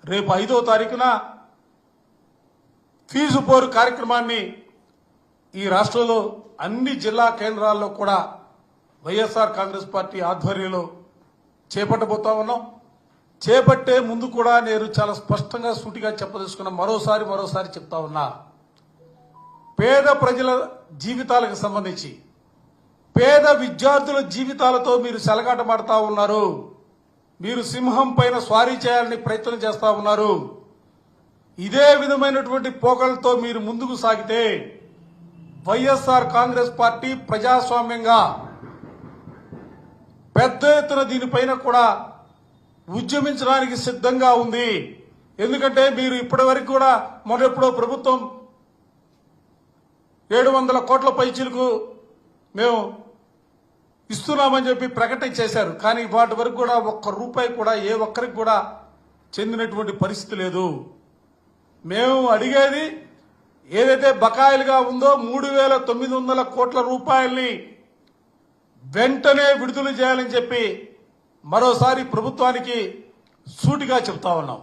రేపు 5వ తారీఖున ఫీజు పోరు కార్యక్రమాన్ని ఈ రాష్ట్రంలో అన్ని జిల్లా కేంద్రాల్లో కూడా వైఎస్ఆర్ కాంగ్రెస్ పార్టీ ఆధ్వర్యంలో చేపట్టబోతా ఉన్నాం. చేపట్టే ముందు కూడా నేను చాలా స్పష్టంగా సూటిగా చెప్పదలుచుకున్నా, మరోసారి చెప్తా ఉన్నా, పేద ప్రజల జీవితాలకు సంబంధించి పేద విద్యార్థుల జీవితాలతో మీరు సెలగాటమాడుతా ఉన్నారు. మీరు సింహం పైన స్వారీ చేయాలని ప్రయత్నం చేస్తా ఉన్నారు. ఇదే విధమైనటువంటి పోకలతో మీరు ముందుకు సాగితే వైఎస్ఆర్ కాంగ్రెస్ పార్టీ ప్రజాస్వామ్యంగా పెద్ద ఎత్తున దీనిపైన కూడా ఉద్యమించడానికి సిద్ధంగా ఉంది. ఎందుకంటే మీరు ఇప్పటి వరకు కూడా మొన్నెప్పుడో ప్రభుత్వం 700 కోట్ల పైచీలకు మేము ఇస్తున్నామని చెప్పి ప్రకటన చేశారు. కానీ వాటి వరకు కూడా ఒక్క రూపాయి కూడా ఏ ఒక్కరికి కూడా చెందినటువంటి పరిస్థితి లేదు. మేము అడిగేది ఏదైతే బకాయిలుగా ఉందో 3,900 కోట్ల రూపాయల్ని వెంటనే విడుదల చేయాలని చెప్పి మరోసారి ప్రభుత్వానికి సూటిగా చెప్తా ఉన్నాం.